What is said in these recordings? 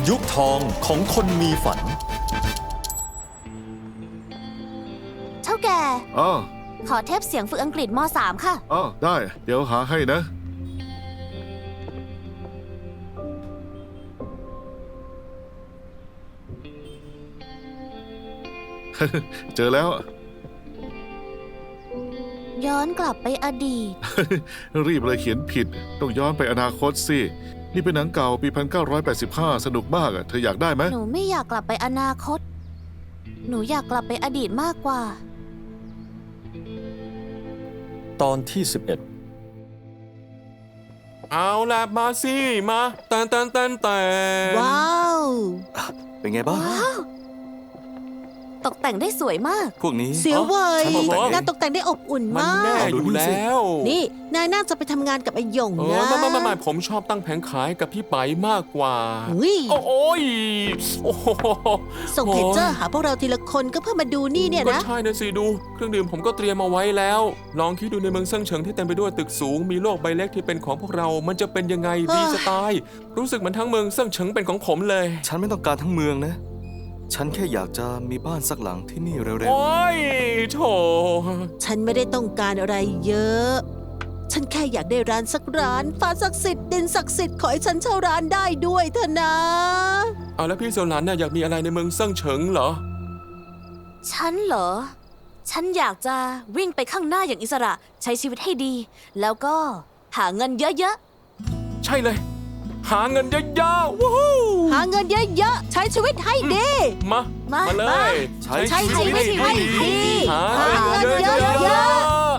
ยุคทองของคนมีฝัน เท่าแก่ อ๋อ ขอเทปเสียงฝึกอังกฤษม.3 ค่ะ อ๋อได้ เดี๋ยวหาให้นะ เจอแล้ว ย้อนกลับไปอดีต รีบเลยเขียนผิด ต้องย้อนไปอนาคตสิ นี่เป็นหนังเก่าปี 1985 สนุกมากอะเธออยากได้ไหม หนูไม่อยากกลับไปอนาคต หนูอยากกลับไปอดีตมากกว่า ตอนที่ 11 เอาล่ะมาสิมาแตน ว้าว เป็นไงบ้าง ตกแต่งได้สวยมาก พวกนี้ เสียวเว้ย ฉันบอก งานตกแต่งได้อบอุ่น มัน มา แน่ ก อยู่แล้ว นี่นายน่าจะไปทำงานกับไอ้หยง เอ นะ อไม่ผมชอบตั้งแผงขายกับพี่ไปมากกว่า อุ้ย โอ้ยโอ้โห ส่งเพจเจอร์หาพวกเราทีละคนก็เพื่อมาดูนี่เนี่ย ก็ นะ ใช่นะสิดูเครื่องดื่มผมก็เตรียมมาไว้แล้ว ลองคิดดูในเมืองเซิ่งเฉิงที่เต็มไปด้วยตึกสูงมีโลกใบเล็กที่เป็นของพวกเรา มันจะเป็นยังไงดีจะตายรู้สึกเหมือนทั้งเมืองเซิ่งเฉิงเป็นของผมเลย ฉันไม่ต้องการทั้งเมืองนะ ฉันแค่อยากจะมีบ้านสักหลังที่นี่เร็ว โอ้ยโถ ฉันไม่ได้ต้องการอะไรเยอะ ฉันแค่อยากได้ร้านสักร้านฟ้าศักดิ์สิทธิ์ดินศักดิ์สิทธิ์ขอให้ฉันเช่าร้านได้ด้วยเถอะนะ เอาแล้วพี่โซลันน่ะอยากมีอะไรในเมืองเซิ่งเฉิงเหรอ ฉันเหรอ ฉันอยากจะวิ่งไปข้างหน้าอย่างอิสระ ใช้ชีวิตให้ดี แล้วก็หาเงินเยอะ ใช่เลย หาเงินเยอะๆวู้ฮู้ หาเงินเยอะๆใช้ชีวิตให้ดี มาเลย ๆ ใช้ ใช้ชีวิตให้ดี หา หาเงินเย เย อะ อะ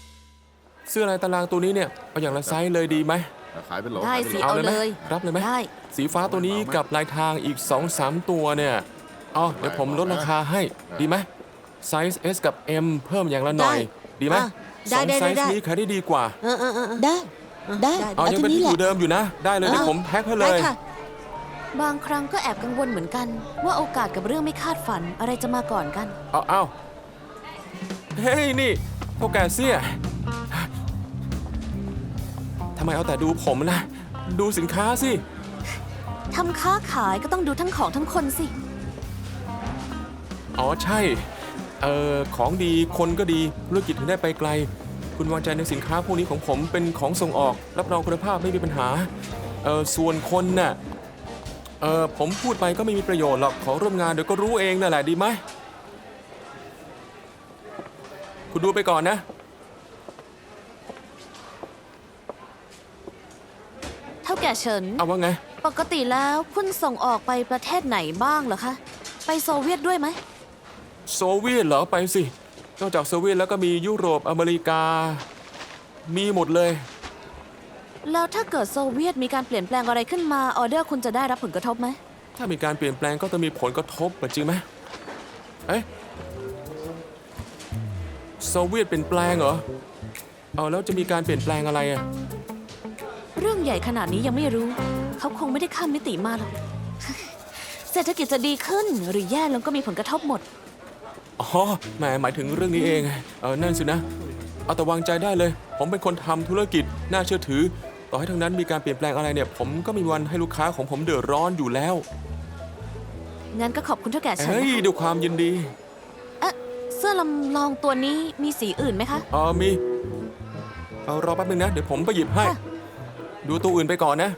ๆเสื้อลายตารางตัวนี้เนี่ยเอาอย่างละไซส์เลยดีไหม ขายเป็นโหล ๆ ได้สิ เอา เอา เลยไหม เลย รับเลยไหม ได้ สีฟ้าตัวนี้กับลายทางอีก 2-3 ตัวเนี่ยเอาเดี๋ยวผมลดราคาให้ดีไหมไซส์ S กับ M เพิ่มอย่างละหน่อย ดีไหม อ่ะ สองไซส์นี้ขายได้ดีกว่า เออ ได้ ได้ เอายังเป็นที่อยู่เดิมอยู่นะ ได้เลยเดี๋ยวผมแพ็คให้เล ได้ ย ค่ะ บางครั้งก็แอบกังวลเหมือนกัน ว่าโอกาสกับเรื่องไม่คาดฝันอะไรจะมาก่อนกัน เอาเฮ้ยนี่เท่าแก่เสี่ยทำไมเอาแต่ดูผมนะดูสินค้าสิ ทำค้าขายก็ต้องดูทั้งของทั้งคนสิ อ๋อใช่ ของดีคนก็ดีธุรกิจถึงได้ไปไกล คุณวางใจในสินค้าพวกนี้ของผมเป็นของส่งออก รับรองคุณภาพไม่มีปัญหา ส่วนคนน่ะ ผมพูดไปก็ไม่มีประโยชน์หรอก ขอร่วมงานเดี๋ยวก็รู้เองนั่นแหละดีไหม คุณดูไปก่อนนะ เท่าแก่เฉิน เอาว่าไง ปกติแล้วคุณส่งออกไปประเทศไหนบ้างเหรอคะ ไปโซเวียตด้วยไหม โซเวียตเหรอไปสิ นอกจากโซเวียตแล้วก็มียุโรปอเมริกา มีหมดเลย แล้วถ้าเกิดโซเวียตมีการเปลี่ยนแปลงอะไรขึ้นมาออเดอร์คุณจะได้รับผลกระทบไหม ถ้ามีการเปลี่ยนแปลงก็จะมีผลกระทบจริงไหมเอ๊ะโซเวียตเปลี่ยนแปลงเหรอแล้วจะมีการเปลี่ยนแปลงอะไรอะ เรื่องใหญ่ขนาดนี้ยังไม่รู้ เขาคงไม่ได้ข้ามมิติมาหรอก เศรษฐกิจจะดีขึ้นหรือแย่ลงก็มีผลกระทบหมด อ๋อหมายถึงเรื่องนี้เองนั่นสินะ เอาแต่วางใจได้เลย ผมเป็นคนทำธุรกิจน่าเชื่อถือ ต่อให้ทางนั้นมีการเปลี่ยนแปลงอะไรเนี่ย ผมก็มีวันให้ลูกค้าของผมเดือดร้อนอยู่แล้ว งั้นก็ขอบคุณเท่าแก่เฉิน เฮ้ย นะคะ ด้วยความยินดี เสื้อลำลองตัวนี้มีสีอื่นไหมคะ มีรอแป๊บนึงนะ เดี๋ยวผมไปหยิบให้ ค่ะ ดูตัวอื่นไปก่อนนะ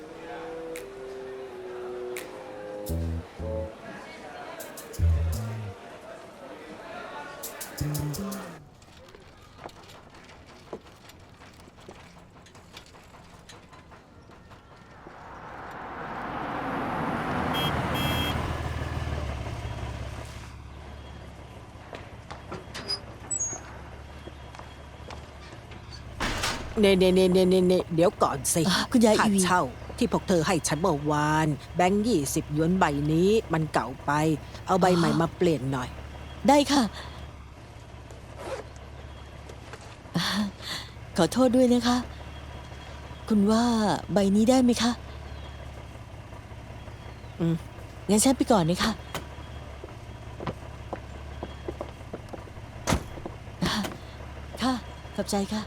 เน่เดี๋ยวก่อนสิ คุณยาย ค่า อีวี เช่าที่พวกเธอให้ฉันเมื่อวาน แบงค์20 หยวนใบนี้มันเก่าไป เอาใบใหม่มาเปลี่ยนหน่อย ได้ค่ะ ขอโทษด้วยนะคะ คุณว่าใบนี้ได้ไหมคะ งั้นฉันไปก่อนนะคะค่ะ ขอบใจค่ะ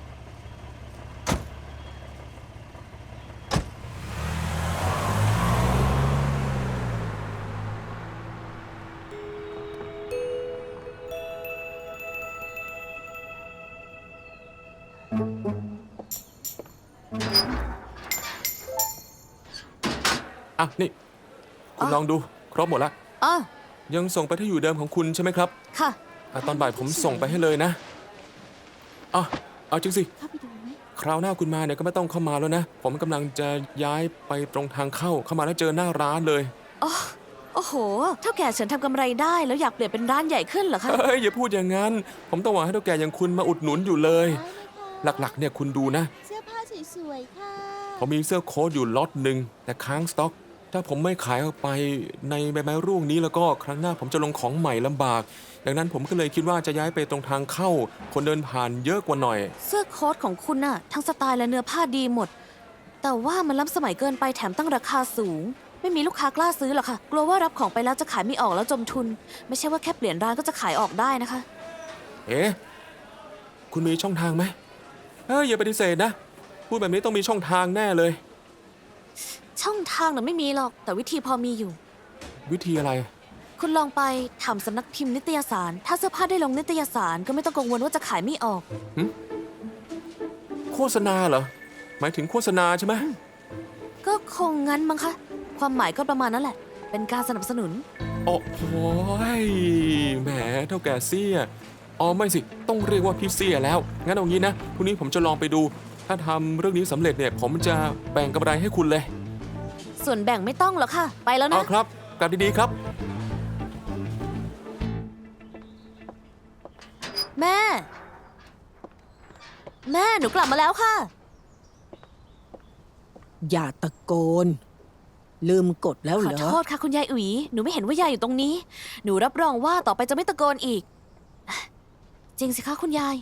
อ่ะนี่คุณลองดูครบหมดละ อ๋อ ยังส่งไปที่อยู่เดิมของคุณใช่ไหมครับ ค่ะ ตอนบ่ายผมส่งไปให้เลยนะอ่ะเอาจริงสิ เข้าไปดูไหม คราวหน้าคุณมาเนี่ยก็ไม่ต้องเข้ามาแล้วนะ ผมกำลังจะย้ายไปตรงทางเข้ามาแล้วเจอหน้าร้านเลย โอ้โห เท่าแก่ฉันทำกำไรได้แล้วอยากเปลี่ยนเป็นร้านใหญ่ขึ้นเหรอคะ เฮ้ยอย่าพูดอย่างนั้น ผมต้องหวังให้เท่าแก่อย่างคุณมาอุดหนุนอยู่เลย หลักๆเนี่ยคุณดูนะ เสื้อผ้าสวยๆค่ะ ผมมีเสื้อโค้ทอยู่ล็อตหนึ่งแต่ค้างสต็อก ถ้าผมไม่ขายออกไปในใบไม้ร่วงนี้แล้วก็ครั้งหน้าผมจะลงของใหม่ลำบาก ดังนั้นผมก็เลยคิดว่าจะย้ายไปตรงทางเข้า คนเดินผ่านเยอะกว่าหน่อย เสื้อโค้ทของคุณน่ะ ทั้งสไตล์และเนื้อผ้าดีหมด แต่ว่ามันล้ำสมัยเกินไปแถมตั้งราคาสูง ไม่มีลูกค้ากล้าซื้อหรอกค่ะ กลัวว่ารับของไปแล้วจะขายไม่ออกแล้วจมทุน ไม่ใช่ว่าแค่เปลี่ยนร้านก็จะขายออกได้นะคะ เอ๊ะคุณมีช่องทางไหมอย่าปฏิเสธนะ พูดแบบนี้ต้องมีช่องทางแน่เลย ช่องทางน่ะไม่มีหรอก แต่วิธีพอมีอยู่ วิธีอะไร คุณลองไปทำสำนักพิมพ์นิตยสาร ถ้าเสื้อผ้าได้ลงนิตยสารก็ไม่ต้องกังวลว่าจะขายไม่ออก โฆษณาเหรอ หมายถึงโฆษณาใช่ไหม ก็คงงั้นมั้งคะ ความหมายก็ประมาณนั้นแหละ เป็นการสนับสนุน โอ้โหยแหมเท่าแก่เสี้ยอ๋อไม่สิ ต้องเรียกว่าพี่เสี้ยแล้ว งั้นเอางี้นะพรุ่งนี้ผมจะลองไปดู ถ้าทำเรื่องนี้สำเร็จเนี่ย ผมจะแบ่งกำไรให้คุณเลย ส่วนแบ่งไม่ต้องหรอกค่ะ ไปแล้ว เอา นะครับ กลับดีๆครับ แม่ แม่หนูกลับมาแล้วค่ะ อย่าตะโกน ลืมกดแล้ว ข เห อ รอ โทษค่ะคุณยายอุ๋ย หนูไม่เห็นว่ายายอยู่ตรงนี้ หนูรับรองว่าต่อไปจะไม่ตะโกนอีก จริงสิคะคุณยาย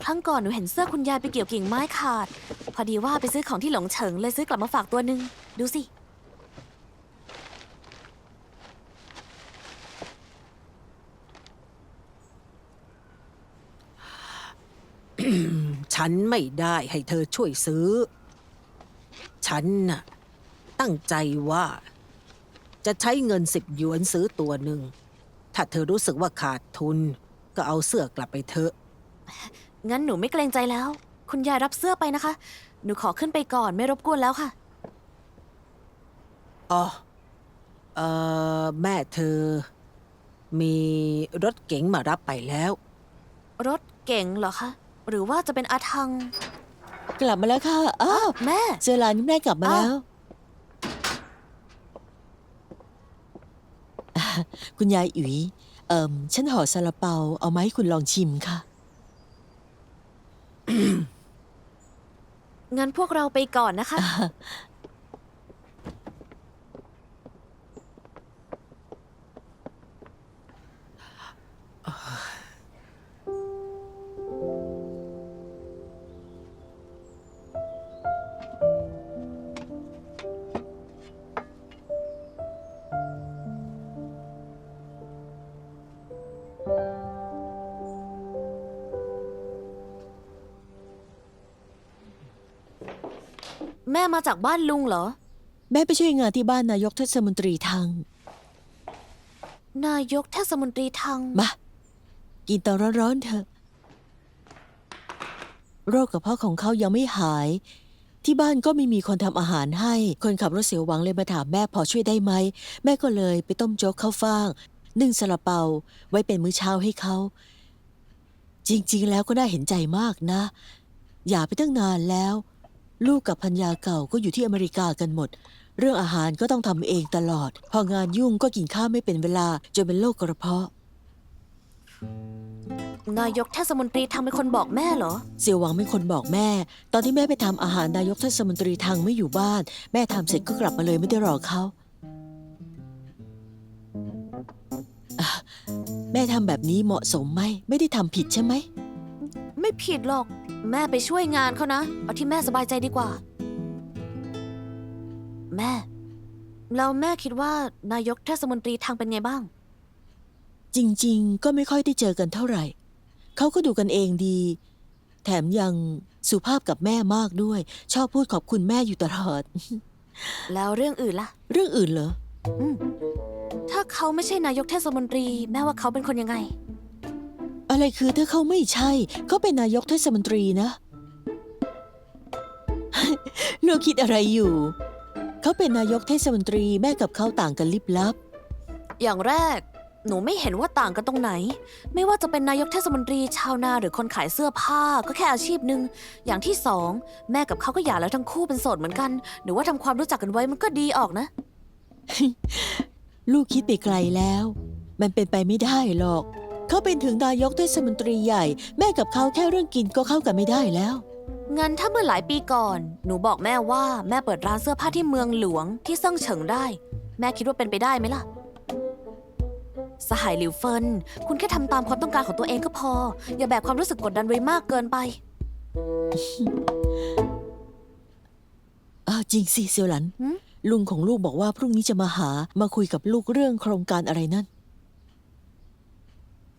ครั้งก่อนหนูเห็นเสื้อคุณยายไปเกี่ยวกิ่งไม้ขาด พอดีว่าไปซื้อของที่หลงเฉิงเลยซื้อกลับมาฝากตัวหนึ่งดูสิ ฉันไม่ได้ให้เธอช่วยซื้อ ฉันน่ะตั้งใจว่า จะใช้เงิน10 หยวนซื้อตัวหนึ่ง ถ้าเธอรู้สึกว่าขาดทุน ก็เอาเสื้อกลับไปเถอะ งั้นหนูไม่เกรงใจแล้ว คุณยายรับเสื้อไปนะคะ หนูขอขึ้นไปก่อนไม่รบกวนแล้วค่ะ อ๋อแม่เธอ มีรถเก๋งมารับไปแล้ว รถเก๋งเหรอคะ หรือว่าจะเป็นอาทัง กลับมาแล้วค่ะ อ้าว แม่ เจอหลานคุณแม่กลับมาแล้วอ่ะคุณยายอุ๋ยฉันห่อซาลาเปาเอามาให้คุณลองชิมค่ะ งั้นพวกเราไปก่อนนะคะ แม่มาจากบ้านลุงเหรอ แม่ไปช่วยงานที่บ้านนายกเทศมนตรีทาง นายกเทศมนตรีทาง มา กินตอนร้อนๆเถอะ โรคกระเพาะของเขายังไม่หาย ที่บ้านก็ไม่มีคนทำอาหารให้ คนขับรถเสียวหวังเลยมาถามแม่พอช่วยได้ไหม แม่ก็เลยไปต้มโจ๊กข้าวฟ่าง นึ่งซาลาเปาไว้เป็นมื้อเช้าให้เขา จริงๆแล้วก็น่าเห็นใจมากนะ อย่าไปตั้งนานแล้ว ลูกกับภรรยาเก่าก็อยู่ที่อเมริกากันหมด เรื่องอาหารก็ต้องทำเองตลอด พองานยุ่งก็กินข้าวไม่เป็นเวลาจนเป็นโรคกระเพาะ นายกเทศมนตรีทางเป็นคนบอกแม่เหรอ เสี่ยวหวังเป็นคนบอกแม่ ตอนที่แม่ไปทำอาหารนายกเทศมนตรีทางไม่อยู่บ้าน แม่ทำเสร็จก็กลับมาเลยไม่ได้รอเขาอ่ะแม่ทำแบบนี้เหมาะสมไหม ไม่ได้ทำผิดใช่ไหม ไม่ผิดหรอก แม่ไปช่วยงานเขานะ เอาที่แม่สบายใจดีกว่า แม่ แล้วแม่คิดว่านายกเทศมนตรีทางเป็นไงบ้าง จริงๆ ก็ไม่ค่อยได้เจอกันเท่าไหร่ เขาก็ดูกันเองดี แถมยังสุภาพกับแม่มากด้วย ชอบพูดขอบคุณแม่อยู่ตลอด แล้วเรื่องอื่นล่ะ เรื่องอื่นเหรอ ถ้าเขาไม่ใช่นายกเทศมนตรี แม่ว่าเขาเป็นคนยังไง อะไรคือถ้าเขาไม่ใช่ เขาเป็นนายกเทศมนตรีนะ ลูกคิดอะไรอยู่ เขาเป็นนายกเทศมนตรีแม่กับเขาต่างกันลิบลับ อย่างแรก หนูไม่เห็นว่าต่างกันตรงไหน ไม่ว่าจะเป็นนายกเทศมนตรีชาวนาหรือคนขายเสื้อผ้าก็แค่อาชีพหนึ่งอย่างที่สองแม่กับเขาก็หย่าแล้วทั้งคู่เป็นโสดเหมือนกันหนูว่าทำความรู้จักกันไว้มันก็ดีออกนะ ลูกคิดไปไกลแล้ว มันเป็นไปไม่ได้หรอก เขาเป็นถึงนายกเทศมนตรีใหญ่ แม่กับเขาแค่เรื่องกินก็เข้ากันไม่ได้แล้ว งั้นถ้าเมื่อหลายปีก่อน หนูบอกแม่ว่าแม่เปิดร้านเสื้อผ้าที่เมืองหลวงที่เซิ่งเฉิงได้ แม่คิดว่าเป็นไปได้ไหมล่ะ สหายหลิวเฟิน คุณแค่ทำตามความต้องการของตัวเองก็พอ อย่าแบกความรู้สึกกดดันไว้มากเกินไป อ้าวจริงสิเซียวหลัน หืม ลุงของลูกบอกว่าพรุ่งนี้จะมาคุยกับลูกเรื่องโครงการอะไรนั่น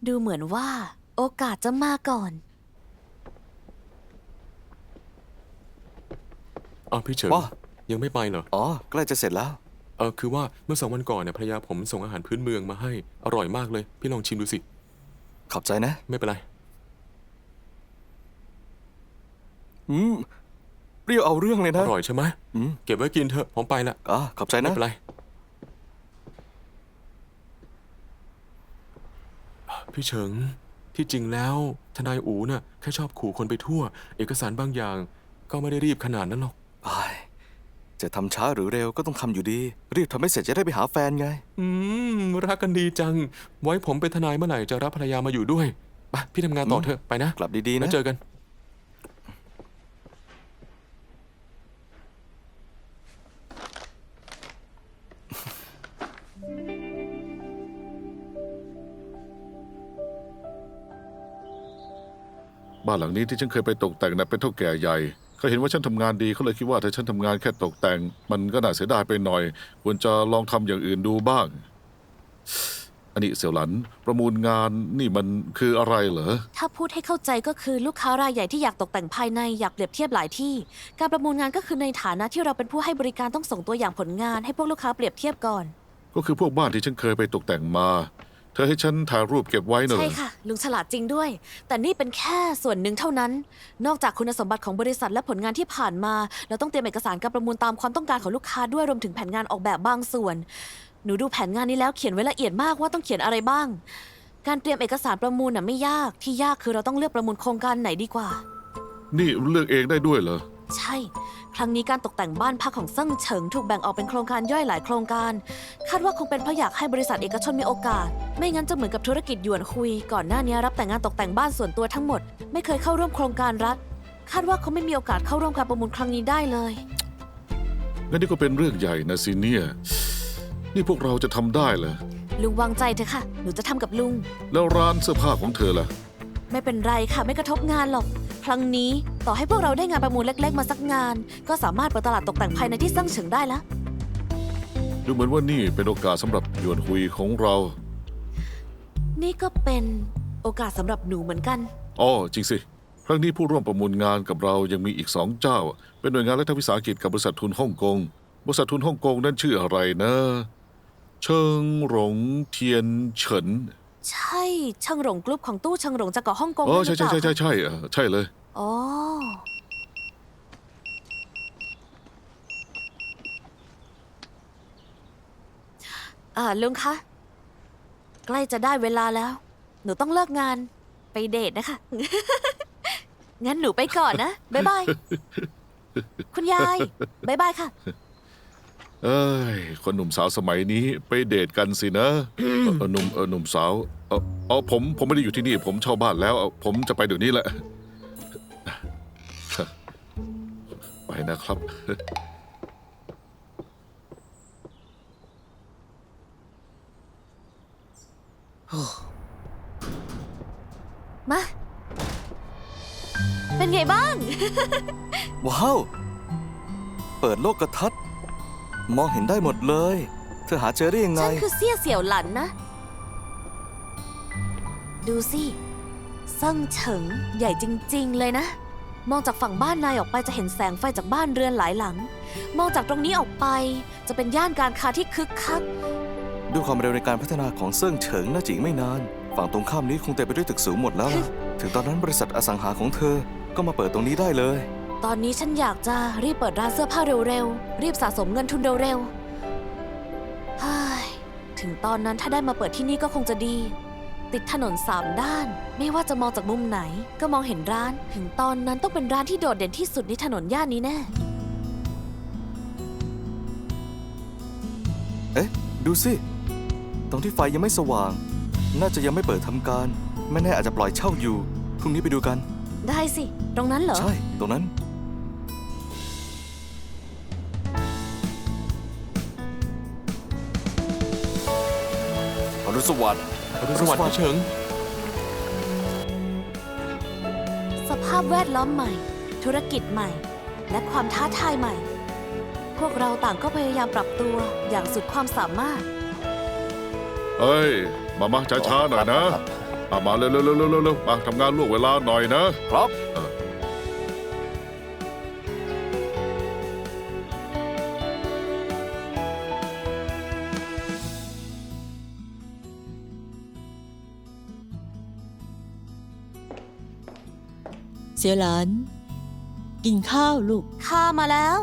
ดูเหมือนว่า โอกาสจะมาก่อน อ้าวพี่เฉิง ว่า ยังไม่ไปเหรอ อ๋อ ใกล้จะเสร็จแล้ว คือว่าเมื่อ2 วันก่อนเนี่ยภรรยาผมส่งอาหารพื้นเมืองมาให้อร่อยมากเลย พี่ลองชิมดูสิ ขอบใจนะ ไม่เป็นไร เปรี้ยวเอาเรื่องเลย อ นะ ร่อยใช่ไหม อืม เก็บไว้กินเถอะผมไปละ ขอบใจ ไม่ นะ เป็นไรพี่เฉิงที่จริงแล้วทนายอูน่ะแค่ชอบขู่คนไปทั่ว เอกสารบางอย่าง ก็ไม่ได้รีบขนาดนั้นหรอก จะทำช้าหรือเร็วก็ต้องทำอยู่ดี รีบทำให้เสร็จจะได้ไปหาแฟนไง รักกันดีจัง ไว้ผมเป็นทนายเมื่อไหร่จะรับภรรยามาอยู่ด้วยไปพี่ทำงานต่อเถอะไปนะ กลับดีๆ แล้ นะ วเจอกัน บ้านหลังนี้ที่ฉันเคยไปตกแต่งนะเป็นเท่าแก่ใหญ่เขาเห็นว่าฉันทำงานดีเขาเลยคิดว่าถ้าฉันทำงานแค่ตกแต่ง มันก็น่าเสียดายไปหน่อย ควรจะลองทำอย่างอื่นดูบ้าง อันนี้เสี่ยวหลันประมูลงานนี่มันคืออะไรเหรอ ถ้าพูดให้เข้าใจก็คือลูกค้ารายใหญ่ที่อยากตกแต่งภายในอยากเปรียบเทียบหลายที่ การประมูลงานก็คือในฐานะที่เราเป็นผู้ให้บริการต้องส่งตัวอย่างผลงานให้พวกลูกค้าเปรียบเทียบก่อน ก็คือพวกบ้านที่ฉันเคยไปตกแต่งมา เธอให้ฉันถ่ายรูปเก็บไว้เนอะ ใช่ค่ะ ลุงฉลาดจริงด้วย แต่นี่เป็นแค่ส่วนหนึ่งเท่านั้น นอกจากคุณสมบัติของบริษัทและผลงานที่ผ่านมา เราต้องเตรียมเอกสารการประมูลตามความต้องการของลูกค้าด้วยรวมถึงแผนงานออกแบบบางส่วน หนูดูแผนงานนี้แล้วเขียนไว้ละเอียดมากว่าต้องเขียนอะไรบ้าง การเตรียมเอกสารประมูลน่ะไม่ยากที่ยากคือเราต้องเลือกประมูลโครงการไหนดีกว่า นี่เลือกเองได้ด้วยเหรอ ใช่ ครั้งนี้การตกแต่งบ้านพักของเซิ่งเฉิงถูกแบ่งออกเป็นโครงการย่อยหลายโครงการ คาดว่าคงเป็นเพราะอยากให้บริษัทเอกชนมีโอกาส ไม่งั้นจะเหมือนกับธุรกิจหยวนคุย ก่อนหน้านี้รับแต่งานตกแต่งบ้านส่วนตัวทั้งหมด ไม่เคยเข้าร่วมโครงการรัฐ คาดว่าเขาไม่มีโอกาสเข้าร่วมการประมูลครั้งนี้ได้เลย งั้นนี่ก็เป็นเรื่องใหญ่นะสิเนี่ย นี่พวกเราจะทำได้เหรอ ลุงวางใจเถอะค่ะ หนูจะทำกับลุง แล้วร้านเสื้อผ้าของเธอล่ะ ไม่เป็นไรค่ะไม่กระทบงานหรอก ครั้งนี้ต่อให้พวกเราได้งานประมูลเล็ก ๆ มาสักงาน ก็สามารถเปิดตลาดตกแต่งภายในที่เซิ่งเฉิงได้แล้ว ดูเหมือนว่านี่เป็นโอกาสสำหรับหยวนหุยของเรา นี่ก็เป็นโอกาสสำหรับหนูเหมือนกัน อ๋อจริงสิ ครั้งนี้ผู้ร่วมประมูลงานกับเรายังมีอีก2 เจ้า เป็นหน่วยงานรัฐวิสาหกิจกับบริษัททุนฮ่องกง บริษัททุนฮ่องกงนั่นชื่ออะไรนะ เชิงหลงเทียนเฉิน ใช่เชิงหลงกรุ๊ปของตู้เชิงหลงจากเกาะฮ่องกง อ๋อ นั่นห ใช่ รือเป ใช่ ล่า ใช่ใช่ใช่ใช่เลย อ๋อลุงคะ ใกล้จะได้เวลาแล้ว หนูต้องเลิกงานไปเดทนะคะ งั้นหนูไปก่อนนะ บ๊ายบาย คุณยาย บ๊ายบายค่ะ เอ้ย คนหนุ่มสาวสมัยนี้ไปเดทกันสินะหนุ่มสาวผมไม่ได้อยู่ที่นี่ ผมเช่าบ้านแล้วผมจะไปเดี๋ยวนี้แหละ ไปนะครับ มา เป็นไงบ้าง ว้าว เปิดโลกทัศน์มองเห็นได้หมดเลย เธอหาเจอได้ยังไง ฉันคือเซี่ยเสี่ยวหลันนะ ดูสิเซิ่งเฉิงใหญ่จริง ๆ เลยนะ มองจากฝั่งบ้านนายออกไปจะเห็นแสงไฟจากบ้านเรือนหลายหลัง มองจากตรงนี้ออกไปจะเป็นย่านการค้าที่คึกคัก ด้วยความเร็วในการพัฒนาของเซิ่งเฉิงน่าจะอีกไม่นาน ฝั่งตรงข้ามนี้คงเต็มไปด้วยตึกสูงหมดแล้วล่ะ ถึงตอนนั้นบริษัทอสังหาของเธอก็มาเปิดตรงนี้ได้เลย ตอนนี้ฉันอยากจะรีบเปิดร้านเสื้อผ้าเร็วๆ รีบสะสมเงินทุนเร็วๆเฮ้ยถึงตอนนั้นถ้าได้มาเปิดที่นี่ก็คงจะดี ติดถนน3 ด้าน ไม่ว่าจะมองจากมุมไหน ก็มองเห็นร้าน ถึงตอนนั้นต้องเป็นร้านที่โดดเด่นที่สุดในถนนย่านนี้แน่ เอ๊ะ ดูสิ ตรงที่ไฟยังไม่สว่าง น่าจะยังไม่เปิดทำการ ไม่แน่อาจจะปล่อยเช่าอยู่ พรุ่งนี้ไปดูกัน ได้สิ ตรงนั้นเหรอ ใช่ ตรงนั้น อรุณสวัสดิ์ อรุณสวัสดิ์พี่เฉิง สภาพแวดล้อมใหม่ ธุรกิจใหม่ และความท้าทายใหม่ พวกเราต่างก็พยายามปรับตัวอย่างสุดความสามารถ เอ้ย มาช้าๆหน่อยนะมาเร็วๆๆๆๆมาทำงานล่วงเวลาหน่อยนะครับ เสียหลาน กินข้าวลูก ข้ามาแล้ว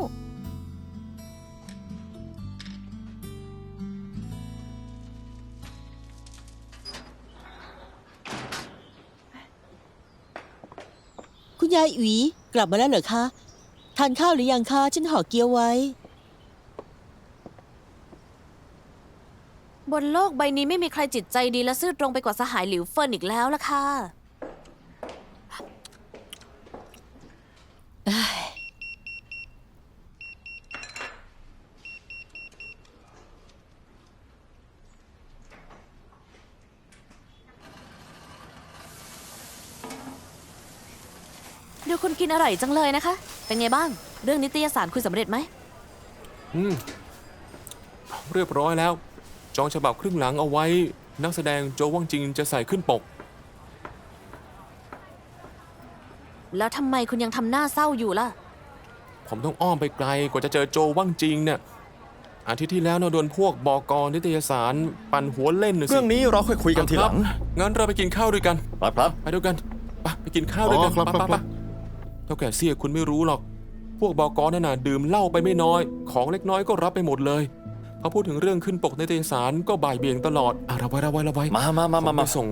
คุณยายอุ๋ยกลับมาแล้วเหรอคะ ทานข้าวหรือยังคะฉันห่อเกี๊ยวไว้ บนโลกใบนี้ไม่มีใครจิตใจดีและซื่อตรงไปกว่าสหายหลิวเฟินอีกแล้วล่ะค่ะ ดูคุณกินอร่อยจังเลยนะคะ เป็นไงบ้าง เรื่องนิตยสารคุยสำเร็จไหม เรียบร้อยแล้ว จองฉบับครึ่งหลังเอาไว้ นักแสดงโจว่างจิงจะใส่ขึ้นปก แล้วทำไมคุณยังทำหน้าเศร้าอยู่ล่ะ ผมต้องอ้อมไปไกลกว่าจะเจอโจว่างจิงเนี่ยอาทิตย์ที่แล้วเราโดนพวกบก.นิตยสารปั่นหัวเล่นน่ะสิ เรื่องนี้เราค่อยคุยกันทีหลัง ครับงั้นเราไปกินข้าวด้วยกัน ครับ ไปด้วยกันไปกินข้าวด้วยกัน ครับ ไปเท่าแก่เสียคุณไม่รู้หรอก พวกบก.นั่นน่ะดื่มเหล้าไปไม่น้อย ของเล็กน้อยก็รับไปหมดเลยพอพูดถึงเรื่องขึ้นปกนิตยสารก็บ่ายเบี่ยงตลอดระไว้ มา ผมไปส่ง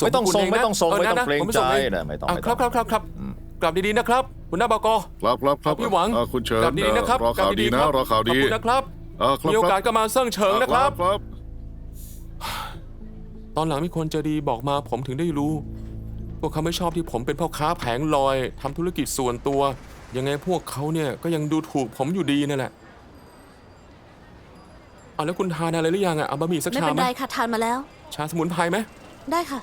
ไม่ต้อง คุณ ส่ง เนะ ไม่ต้องส่ง นะ ไม่ต้อง นะ เกรง ผมป ใจ ส่งอง นะไม่ต้อง ครับกลับดีๆนะครับคุณหน้าบก.ครับ พี่หวัง คุณเฉิน กลับดีๆนะครับ รอข่าวดีนะ กลับ รอข่าว ขอบ ดี คุณนะครับ ครับ มีโอกาสก็มาเซิ่งเฉิงนะครับ ครับ ตอนหลังมีคนใจดีบอกมาผมถึงได้รู้ พวกเขาไม่ชอบที่ผมเป็นพ่อค้าแผงลอยทำธุรกิจส่วนตัว ยังไงพวกเขาเนี่ยก็ยังดูถูกผมอยู่ดีนั่นแหละเอาแล้วคุณทานอะไรหรือยังเอาบะหมี่สัก ไม่ ชา เป็น ไหม ไรค่ะทานมาแล้ว ชาสมุนไพรไหม ได้ค่ะ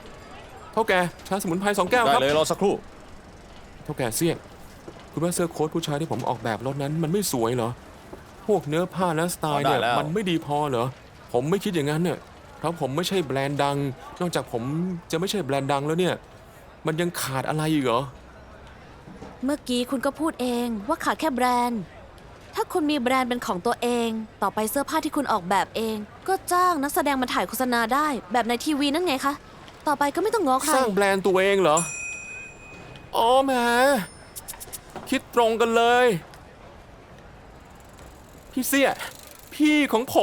เท่าแก่ชาสมุนไพร2 แก้ว ได้ ครับ เลยรอสักครู่ เท่าแก่เสี่ยงคุณว่าเสื้อโค้ทผู้ชายที่ผมออกแบบรถนั้นมันไม่สวยเหรอพวกเนื้อผ้าและสไตล์เนี่ย ได้แล้ว มันไม่ดีพอเหรอผมไม่คิดอย่างนั้นเนี่ยเพราะผมไม่ใช่แบรนด์ดัง นอกจากผมจะไม่ใช่แบรนด์ดังแล้วเนี่ยมันยังขาดอะไรอีกเหรอ เมื่อกี้คุณก็พูดเองว่าขาดแค่แบรนด์ ถ้าคุณมีแบรนด์เป็นของตัวเอง ต่อไปเสื้อผ้าที่คุณออกแบบเอง ก็จ้างนักแสดงมาถ่ายโฆษณาได้ แบบในทีวีนั่นไงคะ ต่อไปก็ไม่ต้องง้อใคร สร้างแบรนด์ตัวเองเหรอ อ๋อแหมคิดตรงกันเลย พี่เสี่ย พี่ของผ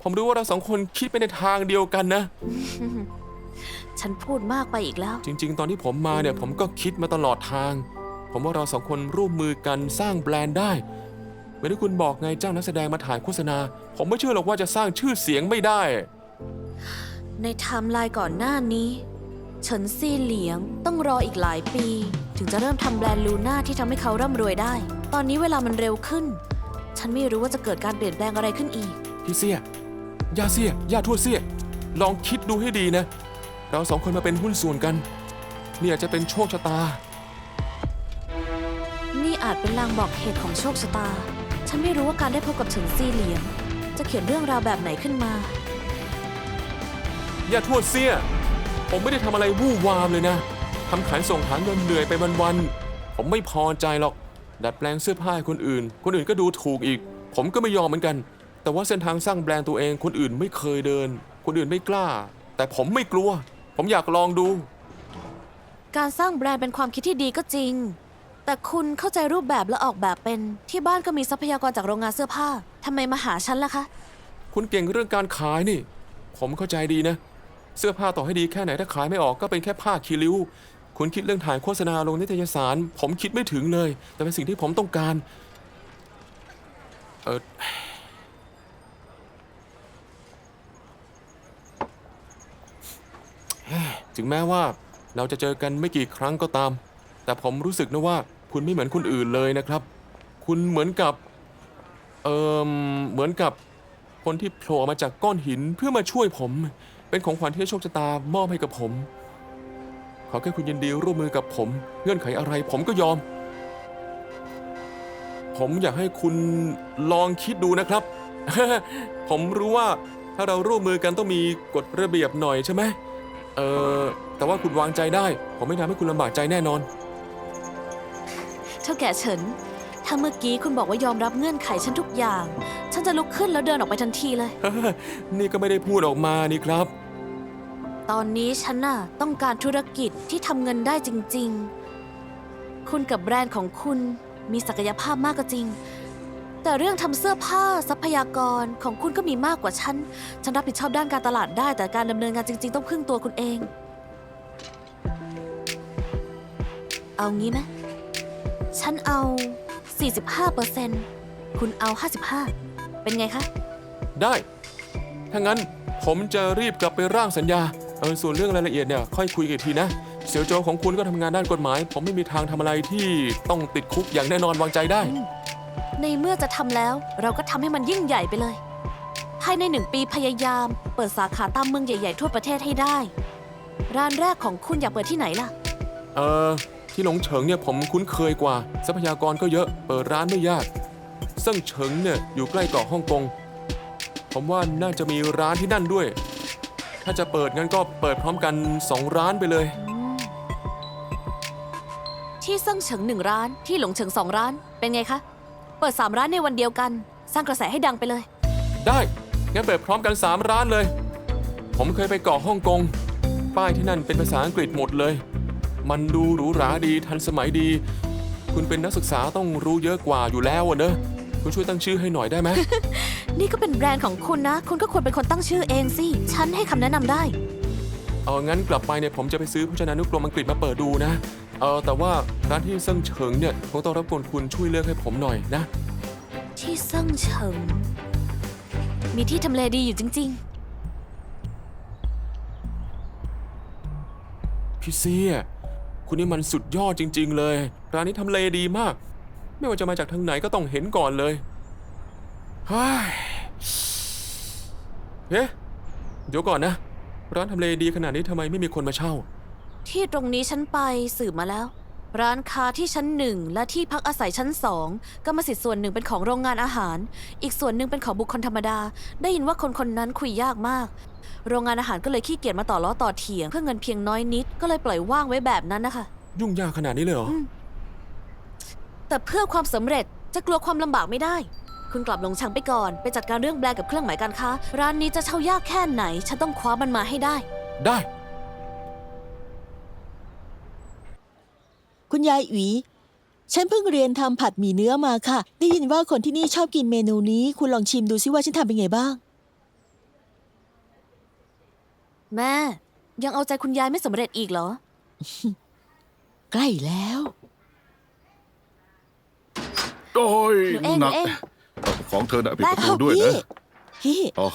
มรู้ว่าเรา2 คนคิดไปในทางเดียวกันนะ ฉันพูดมากไปอีกแล้ว จริงๆ ตอนที่ผมมาเนี่ยผมก็คิดมาตลอดทาง ผมว่าเรา2 คนร่วมมือกันสร้างแบรนด์ได้เหมือนที่คุณบอกไงจ้างนักแสดงมาถ่ายโฆษณา ผมไม่เชื่อหรอกว่าจะสร้างชื่อเสียงไม่ได้ ในไทม์ไลน์ก่อนหน้านี้เฉินซี่เหลียงต้องรออีกหลายปี ถึงจะเริ่มทำแบรนด์ลูน่าที่ทำให้เขาร่ำรวยได้ ตอนนี้เวลามันเร็วขึ้น ฉันไม่รู้ว่าจะเกิดการเปลี่ยนแปลงอะไรขึ้นอีก พี่เสี่ยย่าเสี่ยย่าทวดเสี่ยลองคิดดูให้ดีนะ เรา2 คนมาเป็นหุ้นส่วนกันนี่อาจจะเป็นโชคชะตา นี่อาจเป็นลางบอกเหตุของโชคชะตา ฉันไม่รู้ว่าการได้พบกับเฉินซี่เหลียง จะเขียนเรื่องราวแบบไหนขึ้นมา อย่าทวดเสี้ย ผมไม่ได้ทำอะไรวู่วามเลยนะ ทำขายส่งหาเงินเหนื่อยไปวันๆ ผมไม่พอใจหรอก ดัดแปลงเสื้อผ้าให้คนอื่นก็ดูถูกอีก ผมก็ไม่ยอมเหมือนกัน แต่ว่าเส้นทางสร้างแบรนด์ตัวเองคนอื่นไม่เคยเดิน คนอื่นไม่กล้า แต่ผมไม่กลัว ผมอยากลองดู การสร้างแบรนด์เป็นความคิดที่ดีก็จริง แต่คุณเข้าใจรูปแบบและออกแบบเป็นที่บ้านก็มีทรัพยากรจากโรงงานเสื้อผ้าทำไมมาหาฉันล่ะคะ คุณเก่งเรื่องการขายนี่ ผมเข้าใจดีนะ เสื้อผ้าต่อให้ดีแค่ไหนถ้าขายไม่ออกก็เป็นแค่ผ้าคีริ้ว คุณคิดเรื่องถ่ายโฆษณาลงนิตยสาร ผมคิดไม่ถึงเลย แต่เป็นสิ่งที่ผมต้องการ ถึงแม้ว่าเราจะเจอกันไม่กี่ครั้งก็ตาม แต่ผมรู้สึกนะว่าคุณไม่เหมือนคนอื่นเลยนะครับ คุณเหมือนกับ เหมือนกับคนที่โผล่มาจากก้อนหินเพื่อมาช่วยผม เป็นของขวัญที่โชคชะตามอบให้กับผม ขอแค่คุณยินดีร่วมมือกับผม เงื่อนไขอะไรผมก็ยอม ผมอยากให้คุณลองคิดดูนะครับ ผมรู้ว่าถ้าเราร่วมมือกันต้องมีกฎระเบียบหน่อยใช่ไหมแต่ว่าคุณวางใจได้ ผมไม่ทำให้คุณลำบากใจแน่นอน เท่าแก่เฉิน ถ้าเมื่อกี้คุณบอกว่ายอมรับเงื่อนไขฉันทุกอย่าง ฉันจะลุกขึ้นแล้วเดินออกไปทันทีเลย นี่ก็ไม่ได้พูดออกมานี่ครับ ตอนนี้ฉันน่ะต้องการธุรกิจที่ทำเงินได้จริงๆ คุณกับแบรนด์ของคุณมีศักยภาพมากก็จริง แต่เรื่องทำเสื้อผ้าทรัพยากรของคุณก็มีมากกว่าฉัน ฉันรับผิดชอบด้านการตลาดได้ แต่การดำเนินงานจริงๆต้องพึ่งตัวคุณเอง เอางี้ไหมฉันเอา 45%คุณเอา 55%เป็นไงคะ ได้ ถ้างั้นผมจะรีบกลับไปร่างสัญญา ส่วนเรื่องรายละเอียดเนี่ยค่อยคุยกันอีกทีนะ เสี่ยวโจวของคุณก็ทำงานด้านกฎหมาย ผมไม่มีทางทำอะไรที่ต้องติดคุกอย่างแน่นอนวางใจได้ ในเมื่อจะทำแล้วเราก็ทำให้มันยิ่งใหญ่ไปเลย ภายใน1 ปีพยายาม เปิดสาขาตามเมืองใหญ่ๆทั่วประเทศให้ได้ ร้านแรกของคุณอยากเปิดที่ไหนล่ะ ที่หลงเฉิงเนี่ยผมคุ้นเคยกว่า ทรัพยากรก็เยอะ เปิดร้านไม่ยากเซิ่งเฉิงเนี่ยอยู่ใกล้เกาะฮ่องกง ผมว่าน่าจะมีร้านที่นั่นด้วย ถ้าจะเปิดงั้นก็เปิดพร้อมกัน2 ร้านไปเลย ที่เซิ่งเฉิง1 ร้าน ที่หลงเฉิง2 ร้าน เป็นไงคะ เปิด3 ร้านในวันเดียวกัน สร้างกระแสให้ดังไปเลย ได้ งั้นเปิดพร้อมกัน3 ร้านเลย ผมเคยไปเกาะฮ่องกง ป้ายที่นั่นเป็นภาษาอังกฤษหมดเลย มันดูหรูหราดีทันสมัยดี คุณเป็นนักศึกษาต้องรู้เยอะกว่าอยู่แล้วอะเนอะ คุณช่วยตั้งชื่อให้หน่อยได้ไหม นี่ก็เป็นแบรนด์ของคุณนะ คุณก็ควรเป็นคนตั้งชื่อเองสิ ฉันให้คำแนะนำได้ งั้นกลับไปเนี่ยผมจะไปซื้อพจนานุกรมอังกฤษมาเปิดดูนะ แต่ว่าร้านที่เซิ่งเฉิงเนี่ยคงต้องรบกวนคุณช่วยเลือกให้ผมหน่อยนะ ที่เซิ่งเฉิง มีที่ทำเลดีอยู่จริง พี่เซี่ยคุณนี่มันสุดยอดจริงๆเลย ร้านนี้ทำเลดีมาก ไม่ว่าจะมาจากทางไหนก็ต้องเห็นก่อนเลยเฮ้ยเอ๊ะเดี๋ยวก่อนนะ ร้านทำเลดีขนาดนี้ทำไมไม่มีคนมาเช่า ๆ ที่ตรงนี้ฉันไปสืบมาแล้ว ร้านค้าที่ชั้น 1 และที่พักอาศัยชั้น 2 กรรมสิทธิ์ส่วนหนึ่งเป็นของโรงงานอาหาร อีกส่วนหนึ่งเป็นของบุคคลธรรมดา ได้ยินว่าคนนั้นคุยยากมาก โรงงานอาหารก็เลยขี้เกียจมาต่อล้อต่อเถียงเพื่อเงินเพียงน้อยนิดก็เลยปล่อยว่างไว้แบบนั้นนะคะ ยุ่งยากขนาดนี้เลยเหรอ แต่เพื่อความสำเร็จจะกลัวความลำบากไม่ได้ คุณกลับลงชังไปก่อนไปจัดการเรื่องแบรนด์กับเครื่องหมายการค้า ร้านนี้จะเช่ายากแค่ไหน ฉันต้องคว้ามันมาให้ได้ ได้ คุณยายอุ๋ยฉันเพิ่งเรียนทำผัดหมี่เนื้อมาค่ะ ได้ยินว่าคนที่นี่ชอบกินเมนูนี้ คุณลองชิมดูซิว่าฉันทำเป็นไงบ้าง แม่ยังเอาใจคุณยายไม่สำเร็จอีกเหรอ ใกล้แล้ว โอ้ย หนูเอง หนัก หนูเอง ของเธอน่ะปิด ได้ ประตู ค่ะ ด้วย พี่ นะ พี่ อ๋อ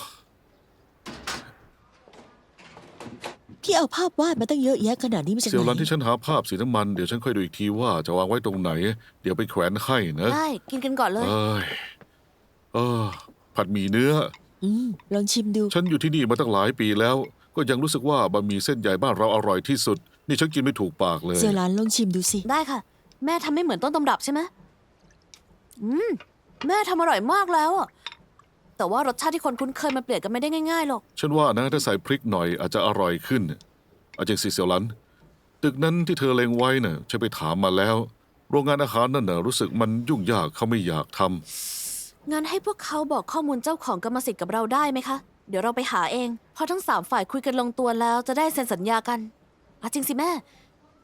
พี่เอาภาพวาดมาตั้งเยอะแยะขนาดนี้มาจาก เซียว ไห รัน น ที่ฉันหาภาพสีน้ำมันเดี๋ยวฉันค่อยดูอีกทีว่าจะวางไว้ตรงไหน เดี๋ยวไปแขวนให้นะ ได้กินกันก่อนเลย เอ้ยผัดหมี่เนื้อ ลองชิมดู ฉันอยู่ที่นี่มาตั้งหลายปีแล้ว ก็ยังรู้สึกว่าบะหมี่เส้นใหญ่บ้านเราอร่อยที่สุด นี่ฉันกินไม่ถูกปากเลย เซียวหลานลองชิมดูสิ ได้ค่ะ แม่ทำไม่เหมือนต้นตำรับใช่ไหมแม่ทำอร่อยมากแล้วอะแต่ว่ารสชาติที่คนคุ้นเคยมันเปลี่ยนกันไม่ได้ง่ายๆหรอก ฉันว่านะถ้าใส่พริกหน่อยอาจจะอร่อยขึ้นอาจารย์ซีเซียวหลันตึกนั้นที่เธอเล็งไว้น่ะฉันไปถามมาแล้ว โรงงานอาหารนั่นน่ะรู้สึกมันยุ่งยากเขาไม่อยากทำ งั้นให้พวกเขาบอกข้อมูลเจ้าของกรรมสิทธิ์กับเราได้ไหมคะ เดี๋ยวเราไปหาเอง พอทั้ง3 ฝ่ายคุยกันลงตัวแล้วจะได้เซ็นสัญญากันจริงสิแม่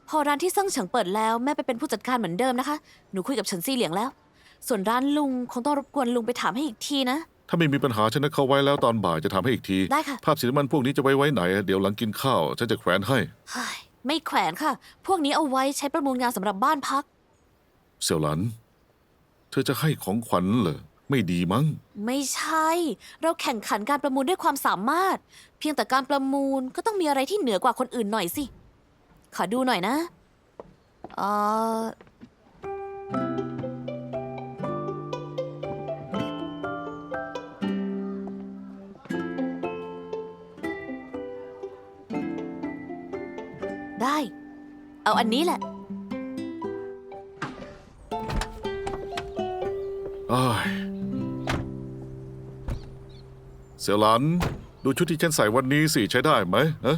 พอร้านที่เซิ่งเฉิงเปิดแล้วแม่ไปเป็นผู้จัดการเหมือนเดิมนะคะ หนูคุยกับเฉินซี่เหลียงแล้ว ส่วนร้านลุงคงต้องรบกวนลุงไปถามให้อีกทีนะ ถ้าไม่มีปัญหาฉันนัดเขาไว้แล้วตอนบ่ายจะทำให้อีกที ได้ค่ะ ภาพสีน้ำมันพวกนี้จะไว้ไหน เดี๋ยวหลังกินข้าวฉันจะแขวนให้ เฮ้ยไม่แขวนค่ะ พวกนี้เอาไว้ใช้ประมูลงานสำหรับบ้านพัก เสี่ยวหลัน เธอจะให้ของขวัญเหรอ ไม่ดีมั้ง ไม่ใช่ เราแข่งขันการประมูลด้วยความสามารถ เพียงแต่การประมูลก็ต้องมีอะไรที่เหนือกว่าคนอื่นหน่อยสิ ขอดูหน่อยนะเออได้ เอาอันนี้แหละ อ้ายเสี่ยวหลัน ดูชุดที่ฉันใส่วันนี้สิใช้ได้ไหมฮะ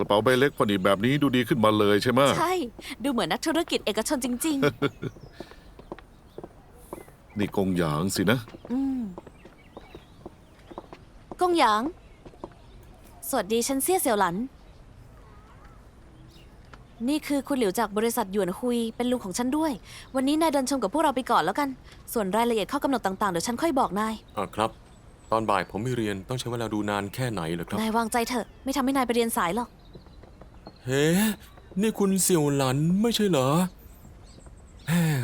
กระเป๋าใบเล็กพอดีแบบนี้ดูดีขึ้นมาเลยใช่ไหม ใช่ ดูเหมือนนักธุรกิจเอกชนจริง นี่กงหยางสินะ ๆ กงหยาง สวัสดีฉันเซี่ยเสี่ยวหลัน นี่คือคุณหลิวจากบริษัทหยวนฮุยเป็นลุงของฉันด้วย วันนี้นายเดินชมกับพวกเราไปก่อนแล้วกัน ส่วนรายละเอียดข้อกำหนดต่างๆเดี๋ยวฉันค่อยบอกนาย ครับ ตอนบ่ายผมไม่เรียนต้องใช้เวลาดูนานแค่ไหนเหรอครับ นายวางใจเถอะ ไม่ทำให้นายไปเรียนสายหรอก เฮ้ นี่คุณเสี่ยวหลันไม่ใช่เหรอแหม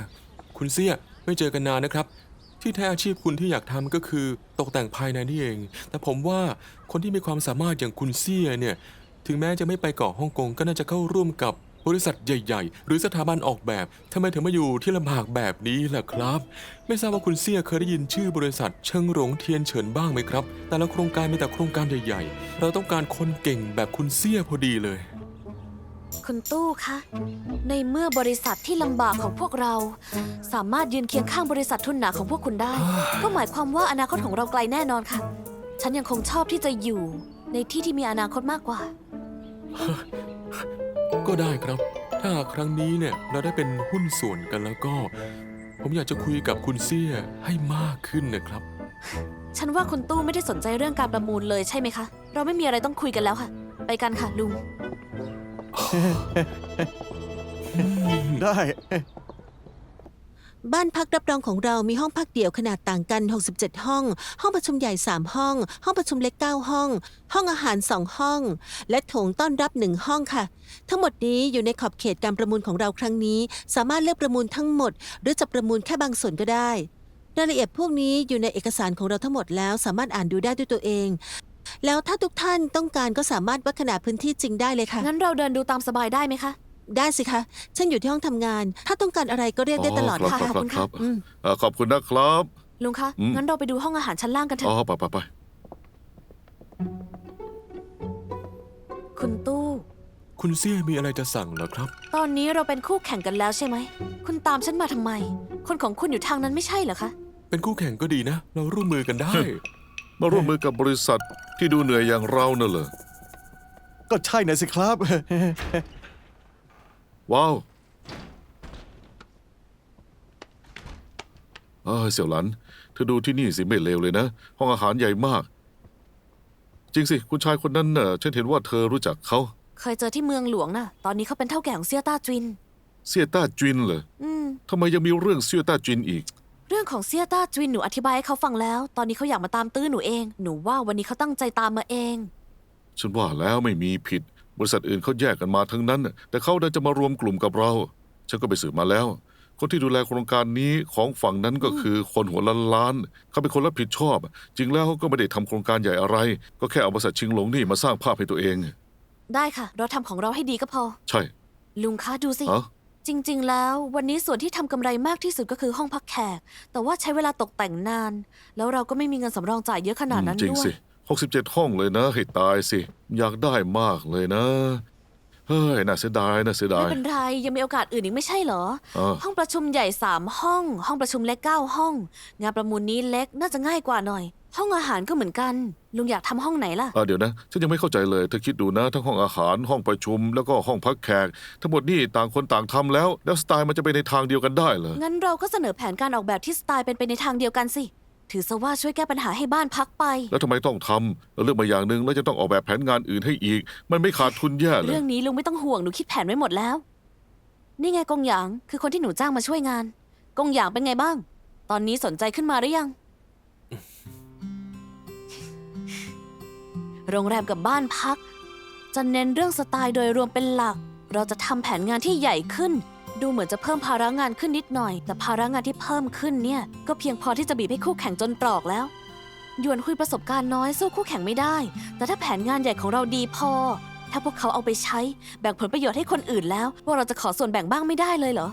คุณเสี่ยไม่เจอกันนานนะครับ ที่แท้อาชีพคุณที่อยากทำก็คือตกแต่งภายในนี่เอง แต่ผมว่าคนที่มีความสามารถอย่างคุณเสี่ยเนี่ย ถึงแม้จะไม่ไปเกาะฮ่องกงก็น่าจะเข้าร่วมกับบริษัทใหญ่ๆ หรือสถาบันออกแบบทำไมถึงมาอยู่ที่ลำบากแบบนี้ล่ะครับ ไม่ทราบว่าคุณเสี่ยเคยได้ยินชื่อบริษัทเชิงหลงเทียนเฉินบ้างไหมครับ แต่ละโครงการมีแต่โครงการใหญ่ๆ เราต้องการคนเก่งแบบคุณเสี่ยพอดีเลย คุณตู้คะ ในเมื่อบริษัทที่ลำบากของพวกเรา สามารถยืนเคียงข้างบริษัททุนหนาของพวกคุณได้ ก็หมายความว่าอนาคตของเราไกลแน่นอนค่ะ ฉันยังคงชอบที่จะอยู่ในที่ที่มีอนาคตมากกว่า ก็ได้ครับ ถ้าครั้งนี้เนี่ยเราได้เป็นหุ้นส่วนกันแล้วก็ ผมอยากจะคุยกับคุณเสี่ยให้มากขึ้นนะครับ ฉันว่าคุณตู้ไม่ได้สนใจเรื่องการประมูลเลยใช่ไหมคะ เราไม่มีอะไรต้องคุยกันแล้วค่ะ ไปกันค่ะลุง ได้ บ้านพักรับรองของเรามีห้องพักเดี่ยวขนาดต่างกัน 67 ห้อง ห้องประชุมใหญ่ 3 ห้อง ห้องประชุมเล็ก 9 ห้อง ห้องอาหาร 2 ห้อง และโถงต้อนรับ 1 ห้องค่ะ ทั้งหมดนี้อยู่ในขอบเขตการประมูลของเราครั้งนี้ สามารถเลือกประมูลทั้งหมด หรือจะประมูลแค่บางส่วนก็ได้ รายละเอียดพวกนี้อยู่ในเอกสารของเราทั้งหมดแล้วสามารถอ่านดูได้ด้วยตัวเอง แล้วถ้าทุกท่านต้องการก็สามารถวัดขนาดพื้นที่จริงได้เลยค่ะ งั้นเราเดินดูตามสบายได้ไหมคะ ได้สิคะ ฉันอยู่ที่ห้องทำงาน ถ้าต้องการอะไรก็เรียกได้ตลอด ครับ ค่ะ ครับ ขอบคุณ ค ค่ะ รับ อืม ขอบคุณนะครับ ลุงคะ อืม งั้นเราไปดูห้องอาหารชั้นล่างกันเถ อ๋อ อะ ไป คุณตู้ คุณเสี่ยมีอะไรจะสั่งเหรอครับ ตอนนี้เราเป็นคู่แข่งกันแล้วใช่ไหม คุณตามฉันมาทำไม คนของคุณอยู่ทางนั้นไม่ใช่เหรอคะ เป็นคู่แข่งก็ดีนะ เราร่วมมือกันได้ มาร่วมมือกับบริษัทที่ดูเหนื่อยอย่างเราเน่ะเหรอ ก็ใช่นะสิครับ ว้าวเสี่ยวหลัน เธอดูที่นี่สิไม่เลวเลยนะ ห้องอาหารใหญ่มาก จริงสิ คุณชายคนนั้นน่ะฉันเห็นว่าเธอรู้จักเขา เคยเจอที่เมืองหลวงนะตอนนี้เขาเป็นเท่าแก่ของเซี่ยต้าจิน เซี่ยต้าจินเหรอ อืม ทำไมยังมีเรื่องเซี่ยต้าจินอีก เรื่องของเซี่ยต้าจินหนูอธิบายให้เขาฟังแล้ว ตอนนี้เขาอยากมาตามตื้อหนูเอง หนูว่าวันนี้เขาตั้งใจตามมาเอง ฉันว่าแล้วไม่มีผิด บริษัทอื่นเขาแยกกันมาทั้งนั้นน่ะแต่เขาดันจะมารวมกลุ่มกับเรา ฉันก็ไปสืบมาแล้ว คนที่ดูแลโครงการนี้ของฝั่งนั้นก็คือคนหัวล้านๆเขาเป็นคนรับผิดชอบ จริงแล้วก็ไม่ได้ทำโครงการใหญ่อะไร ก็แค่เอาบริษัทชิงหลงนี่มาสร้างภาพให้ตัวเอง ได้ค่ะ เราทำของเราให้ดีก็พอ ใช่ ลุงคะดูสิ ฮะ จริง ๆ แล้ววันนี้ส่วนที่ทำกำไรมากที่สุดก็คือห้องพักแขก แต่ว่าใช้เวลาตกแต่งนาน แล้วเราก็ไม่มีเงินสำรองจ่ายเยอะขนาดนั้น จริง ด้วย สิ67 ห้องเลยนะให้ตายสิ อยากได้มากเลยนะ เฮ้ยน่าเสียดายน่าเสียดา ไม่ ย เป็นไรยังมีโอกาสอื่นอีกไม่ใช่เหรอ อ่า ห้องประชุมใหญ่3ห้อง ห้องประชุมเล็ก9ห้อง งานประมูลนี้เล็กน่าจะง่ายกว่าหน่อย ห้องอาหารก็เหมือนกัน ลุงอยากทำห้องไหนล่ะ เดี๋ยวนะ ฉันยังไม่เข้าใจเลยเธอคิดดูนะ ทั้งห้องอาหารห้องประชุมแล้วก็ห้องพักแขก ทั้งหมดนี่ต่างคนต่างทำแล้วสไตล์มันจะไปในทางเดียวกันได้เหรอ งั้นเราก็เสนอแผนการออกแบบที่สไตล์เป็นไปในทางเดียวกันสิ ถือซะว่าช่วยแก้ปัญหาให้บ้านพักไป แล้วทำไมต้องทำเราเลือกมาอย่างหนึ่งแล้วจะต้องออกแบบแผนงานอื่นให้อีก มันไม่ขาดทุนแย่เลย เรื่องนี้ลุงไม่ต้องห่วงหนูคิดแผนไว้หมดแล้ว นี่ไงกงหยางคือคนที่หนูจ้างมาช่วยงาน กงหยางเป็นไงบ้าง ตอนนี้สนใจขึ้นมาหรือยัง โรงแรมกับบ้านพัก จะเน้นเรื่องสไตล์โดยรวมเป็นหลัก เราจะทำแผนงานที่ใหญ่ขึ้น ดูเหมือนจะเพิ่มภาระงานขึ้นนิดหน่อย แต่ภาระงานที่เพิ่มขึ้นเนี่ย ก็เพียงพอที่จะบีบให้คู่แข่งจนตรอกแล้วหยวนคุยประสบการณ์น้อยสู้คู่แข่งไม่ได้ แต่ถ้าแผนงานใหญ่ของเราดีพอ ถ้าพวกเขาเอาไปใช้แบ่งผลประโยชน์ให้คนอื่นแล้วว่าเราจะขอส่วนแบ่งบ้างไม่ได้เลยเหรอ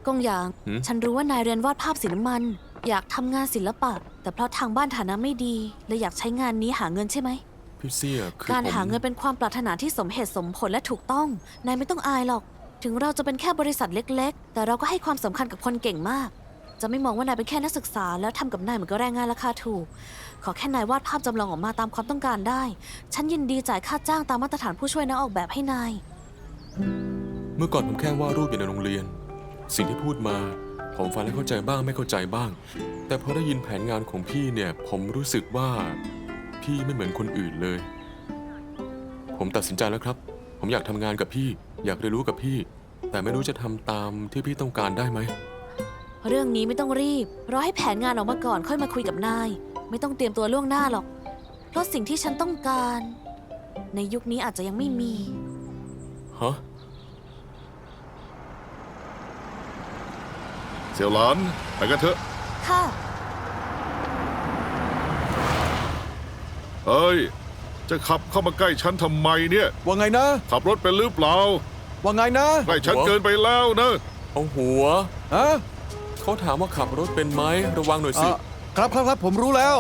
กงหยาง หืม ฉันรู้ว่านายเรียนวาดภาพสีน้ำมัน อยากทำงานศิลปะ แต่เพราะทางบ้านฐานะไม่ดีเลยอยากใช้งานนี้หาเงินใช่ไหม พี่เสี่ยคือ การ ผม หาเงินเป็นความปรารถนาที่สมเหตุสมผลและถูกต้อง นายไม่ต้องอายหรอก ถึงเราจะเป็นแค่บริษัทเล็กๆ แต่เราก็ให้ความสำคัญกับคนเก่งมาก จะไม่มองว่านายเป็นแค่นักศึกษา แล้วทำกับนายเหมือนกับแรงงานราคาถูก ขอแค่นายวาดภาพจำลองออกมาตามความต้องการได้ ฉันยินดีจ่ายค่าจ้างตามมาตรฐานผู้ช่วยนักออกแบบให้นาย เมื่อก่อนผมแค่วาดรูปอยู่ในโรงเรียน สิ่งที่พูดมา ผมฟังแล้วเข้าใจบ้างไม่เข้าใจบ้าง แต่พอได้ยินแผนงานของพี่เนี่ย ผมรู้สึกว่าพี่ไม่เหมือนคนอื่นเลย ผมตัดสินใจแล้วครับ ผมอยากทำงานกับพี่ อยากเรียนรู้กับพี่ แต่ไม่รู้จะทำตามที่พี่ต้องการได้ไหม เรื่องนี้ไม่ต้องรีบ รอให้แผนงานออกมาก่อนค่อยมาคุยกับนาย ไม่ต้องเตรียมตัวล่วงหน้าหรอก เพราะสิ่งที่ฉันต้องการ ในยุคนี้อาจจะยังไม่มี ฮะ เสี่ยวหลานไปกันเถอะ ค่ะ เฮ้ย จะขับเข้ามาใกล้ฉันทำไมเนี่ย ว่าไงนะ ขับรถเป็นหรือเปล่า ว่าไงนะ ใกล้ฉันเกินไปแล้วนะ เอาหัว ฮะ เขาถามว่าขับรถเป็นไหมระวังหน่อยสิ ครับผมรู้แล้ว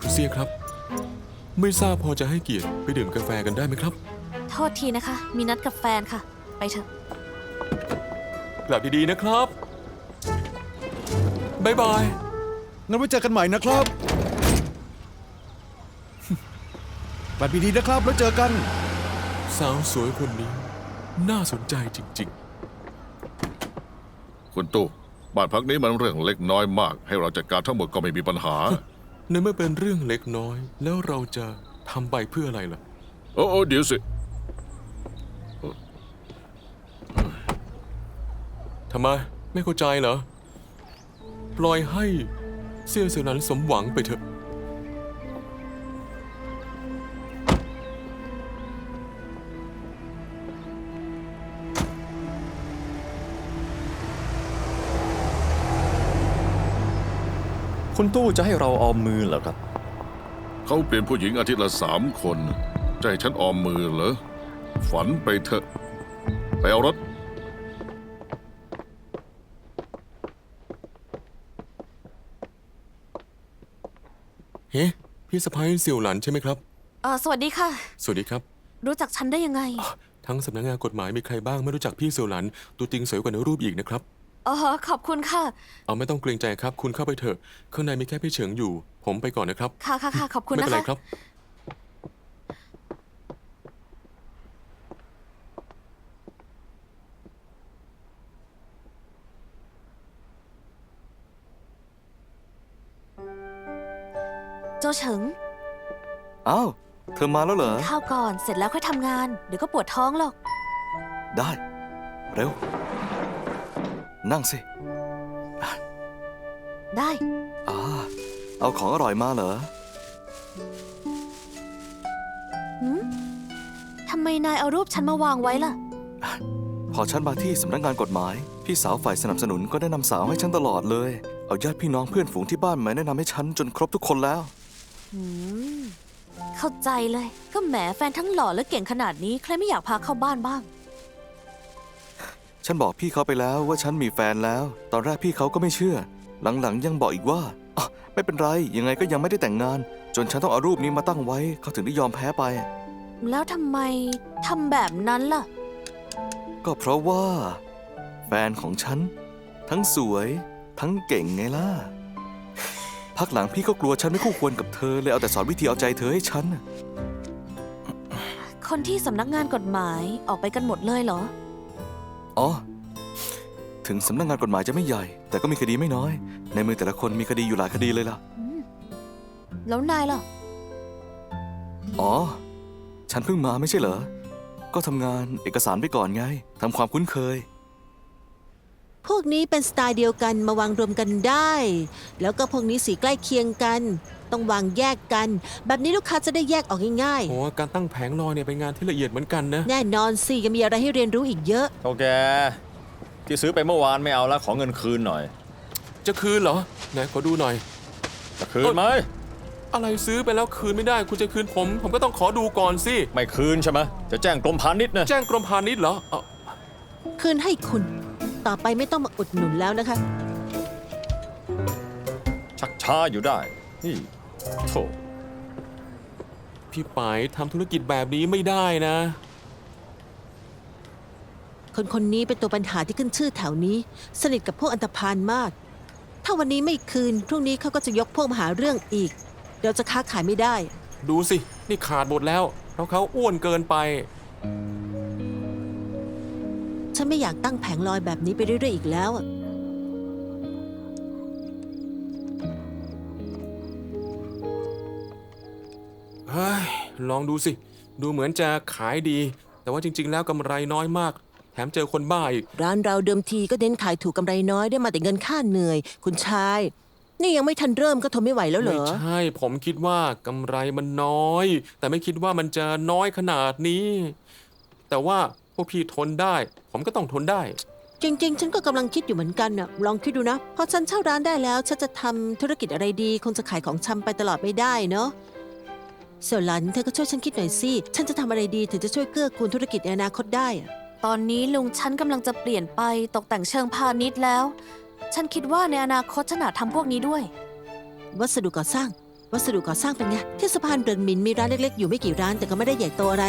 คุณเสี่ยครับ ไม่ทราบพอจะให้เกียรติไปดื่มกาแฟกันได้ไหมครับ โทษทีนะคะ มีนัดกับแฟนค่ะ ไปเถอะ กลับดีๆนะครับ บ๊ายบาย งั้นไว้เจอกันใหม่นะครับบัดดีๆนะครับ แล้วเจอกัน สาวสวยคนนี้ น่าสนใจจริง คุณตู่บ้านพักนี้มันเรื่องเล็กน้อยมาก ให้เราจัดการทั้งหมดก็ไม่มีปัญหา ๆ ในเมื่อเป็นเรื่องเล็กน้อย แล้วเราจะทำไปเพื่ออะไรล่ะ โอ้เดี๋ยวสิ ทำไม ไม่เข้าใจเหรอ ปล่อยให้เสี่ยวนั้นสมหวังไปเถอะ คุณตู้จะให้เราออมมือเหรอครับ เขาเปลี่ยนผู้หญิงอาทิตย์ละ3 คนจะให้ฉันออมมือเหรอ ฝันไปเถอะ ไปเอารถ เฮ้พี่สะพ้ายเสี่ยวหลันใช่ไหมครับ สวัสดีค่ะ สวัสดีครับ รู้จักฉันได้ยังไง ทั้งสำนักงานกฎหมายมีใครบ้างไม่รู้จักพี่เสี่ยวหลัน ตัวจริงสวยกว่าในรูปอีกนะครับ อ๋อ ขอบคุณค่ะ เอาไม่ต้องเกรงใจครับ คุณเข้าไปเถอะ ข้างในมีแค่พี่เฉิงอยู่ ผมไปก่อนนะครับ ค่ะค่ะค่ะขอบคุณ ไม่ นะ เป็นไร คะ ครับ โจเฉิง อ้าว เธอมาแล้วเหรอ ข้าวก่อน เสร็จแล้วค่อยทำงาน เดี๋ยวก็ปวดท้องหรอก ได้ เร็ว นั่งสิ ได้ เอาของอร่อยมาเหรอ ทำไมนายเอารูปฉันมาวางไว้ล่ะ พอฉันมาที่สำนักงานกฎหมาย พี่สาวฝ่ายสนับสนุนก็แนะนำสาวให้ฉันตลอดเลย เอาญาติพี่น้องเพื่อนฝูงที่บ้านมาแนะนำให้ฉันจนครบทุกคนแล้ว อืม เข้าใจเลย ก็แหมแฟนทั้งหล่อและเก่งขนาดนี้ ใครไม่อยากพาเข้าบ้านบ้าง ฉันบอกพี่เขาไปแล้วว่าฉันมีแฟนแล้ว ตอนแรกพี่เขาก็ไม่เชื่อ หลังๆยังบอกอีกว่าอ๋อไม่เป็นไร ยังไงก็ยังไม่ได้แต่งงาน จนฉันต้องเอารูปนี้มาตั้งไว้ เขาถึงได้ยอมแพ้ไป แล้วทำไมทำแบบนั้นล่ะ ก็เพราะว่า แฟนของฉัน ทั้งสวยทั้งเก่งไงล่ะ พักหลังพี่ก็กลัวฉันไม่คู่ควรกับเธอเลยเอาแต่สอนวิธีเอาใจเธอให้ฉัน คนที่สำนักงานกฎหมายออกไปกันหมดเลยเหรอ อ๋อ ถึงสำนักงานกฎหมายจะไม่ใหญ่ แต่ก็มีคดีไม่น้อย ในมือแต่ละคนมีคดีอยู่หลายคดีเลยล่ะ แล้วนายล่ะ อ๋อ ฉันเพิ่งมาไม่ใช่เหรอ ก็ทำงานเอกสารไปก่อนไง ทำความคุ้นเคย พวกนี้เป็นสไตล์เดียวกันมาวางรวมกันได้ แล้วก็พวกนี้สีใกล้เคียงกัน ต้องวางแยกกัน แบบนี้ลูกค้าจะได้แยกออกง่าย โอ้การตั้งแผงลอยเนี่ยเป็นงานที่ละเอียดเหมือนกันนะ ๆ แน่นอนสิยังมีอะไรให้เรียนรู้อีกเยอะ เท่าแกที่ซื้อไปเมื่อวานไม่เอาแล้วขอเงินคืนหน่อย จะคืนเหรอไหนขอดูหน่อย จะคืนไหม อะไรซื้อไปแล้วคืนไม่ได้ คุณจะคืนผมก็ต้องขอดูก่อนสิ ไม่คืนใช่ไหมจะแจ้งกรมพาณิชย์นะ แจ้งกรมพาณิชย์เหรอเอา คืนให้คุณ ต่อไปไม่ต้องมาอุดหนุนแล้วนะคะ ชักช้าอยู่ได้ นี่โธ่ พี่ป๋ายทำธุรกิจแบบนี้ไม่ได้นะ คนคนนี้เป็นตัวปัญหาที่ขึ้นชื่อแถวนี้ สนิทกับพวกอันธพาลมาก ถ้าวันนี้ไม่คืน พรุ่งนี้เขาก็จะยกพวกมาหาเรื่องอีก เราจะค้าขายไม่ได้ ดูสิ นี่ขาดหมดแล้ว เพราะเขาอ้วนเกินไป ฉันไม่อยากตั้งแผงลอยแบบนี้ไปเรื่อยๆอีกแล้วอะ เฮ้ย ลองดูสิ ดูเหมือนจะขายดี แต่ว่าจริง ๆ แล้วกำไรน้อยมาก แถมเจอคนบ้าอีก ร้านเราเดิมทีก็เน้นขายถูกกำไรน้อยได้มาแต่เงินค่าเหนื่อย คุณชาย นี่ยังไม่ทันเริ่มก็ทนไม่ไหวแล้วเหร ไม่ อ ใช่ ผมคิดว่ากำไรมันน้อย แต่ไม่คิดว่ามันจะน้อยขนาดนี้ แต่ว่าพวกพี่ทนได้ ผมก็ต้องทนได้ จริงๆ ฉันก็กำลังคิดอยู่เหมือนกันน่ะ ลองคิดดูนะ พอฉันเช่าร้านได้แล้ว ฉันจะทำธุรกิจอะไรดี คงจะขายของชำไปตลอดไม่ได้เนาะเสี่ยวหลันเธอก็ช่วยฉันคิดหน่อยสิ ฉันจะทำอะไรดีถึงจะช่วยเกื้อกูลธุรกิจในอนาคตได้อะ ตอนนี้ลุงฉันกำลังจะเปลี่ยนไปตกแต่งเชิงพาณิชย์แล้ว ฉันคิดว่าในอนาคตฉันอาจทำพวกนี้ด้วย วัสดุก่อสร้าง วัสดุก่อสร้างเป็นไง ที่สะพานเดินหมินมีร้านเล็กๆ อยู่ไม่กี่ร้านแต่ก็ไม่ได้ใหญ่โตอะไร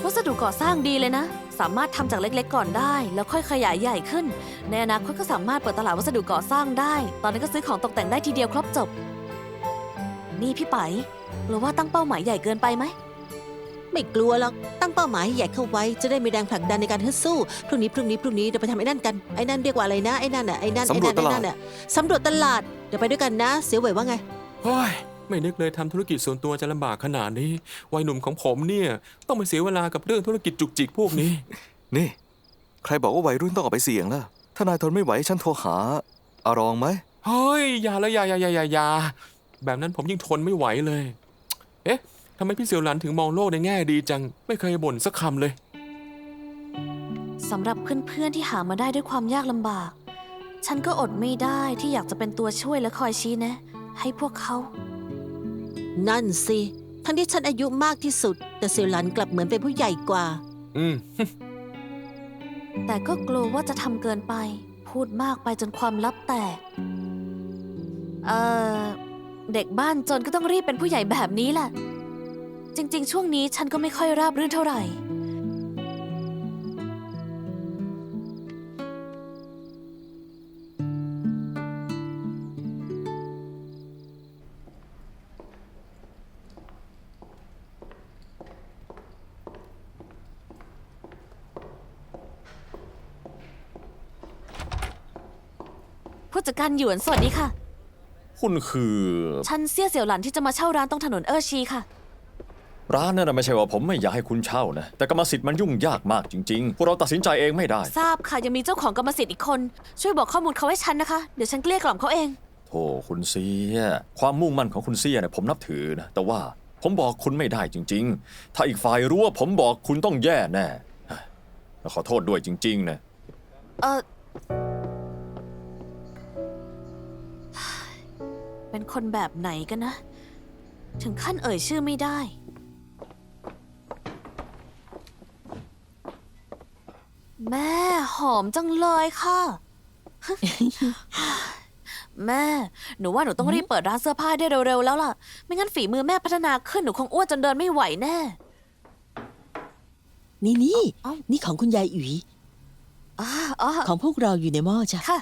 วัสดุก่อสร้างดีเลยนะ สามารถทำจากเล็กๆก่อนได้ แล้วค่อยขยายใหญ่ขึ้น ในอนาคตก็สามารถเปิดตลาดวัสดุก่อสร้างได้ ตอนนั้นก็ซื้อของตกแต่งได้ทีเดียวครบจบ นี่พี่ไปหรือว่าตั้งเป้าหมายใหญ่เกินไปไหม ไม่กลัวหรอก ตั้งเป้าหมายให้ใหญ่เข้าไว้ จะได้มีแรงผลักดันในการฮึดสู้ พรุ่งนี้เราไปทำไอ้นั่นกัน ไอ้นั่นเรียกว่าอะไรนะ ไอ้นั่นอ่ะ ไอ้นั่น สำรวจตลาด ไอ้นั่นอ่ะสำรวจตลาด เดี๋ยวไปด้วยกันนะ เสียวเหวยว่าไง เฮ้ย ไม่นึกเลยทำธุรกิจส่วนตัวจะลำบากขนาดนี้ วัยหนุ่มของผมเนี่ยต้องมาเสียเวลากับเรื่องธุรกิจจุกจิกพวกนี้ นี่ ใครบอกว่าวัยรุ่นต้องออกไปเสี่ยงล่ะ ถ้านายทนไม่ไหวฉันโทรหา อารองไหม เฮ้ย อย่าเลยอย่าแบบนั้นผมยิ่งทนไม่ไหวเลย เอ๊ะทำไมพี่เสี่ยวหลันถึงมองโลกในแง่ดีจัง ไม่เคยบ่นสักคำเลย สำหรับเพื่อนๆที่หามาได้ด้วยความยากลำบาก ฉันก็อดไม่ได้ที่อยากจะเป็นตัวช่วยและคอยชี้แนะ ให้พวกเขา นั่นสิ ทั้งที่ฉันอายุมากที่สุด แต่เสียวหลันกลับเหมือนเป็นผู้ใหญ่กว่า อืม แต่ก็กลัวว่าจะทำเกินไป พูดมากไปจนความลับแตก เด็กบ้านจนก็ต้องรีบเป็นผู้ใหญ่แบบนี้แหละ จริงๆ ช่วงนี้ฉันก็ไม่ค่อยราบรื่นเท่าไหร่ ผู้จัดการหยวนสวัสดีค่ะ คุณคือ ฉันเสี่ยวหลันที่จะมาเช่าร้านตรงถนนเออชีค่ะ ร้านนั่นนะไม่ใช่ว่าผมไม่อยากให้คุณเช่านะ แต่กรรมสิทธิ์มันยุ่งยากมากจริงๆ พวกเราตัดสินใจเองไม่ได้ ทราบค่ะยังมีเจ้าของกรรมสิทธิ์อีกคน ช่วยบอกข้อมูลเขาให้ฉันนะคะ เดี๋ยวฉันเกลี้ยกล่อมเขาเอง โธ่คุณเสีย ความมุ่งมั่นของคุณเสียเนี่ยผมนับถือนะ แต่ว่าผมบอกคุณไม่ได้จริงๆ ถ้าอีกฝ่ายรู้ว่าผมบอกคุณต้องแย่แน่แล้วขอโทษด้วยจริงๆนะ เป็นคนแบบไหนกันนะ ถึงขั้นเอ่ยชื่อไม่ได้ แม่หอมจังเลยค่ะ แม่ หนูว่าหนูต้องรีบเปิดร้านเสื้อผ้าได้เร็วๆแล้วล่ะ ไม่งั้นฝีมือแม่พัฒนาขึ้นหนูคงอ้วนจนเดินไม่ไหวแน่ นี่ เอ้า นี่ของคุณยายอุ๋ย อ๋อ ของพวกเราอยู่ในหม้อจ้ะ ค่ะ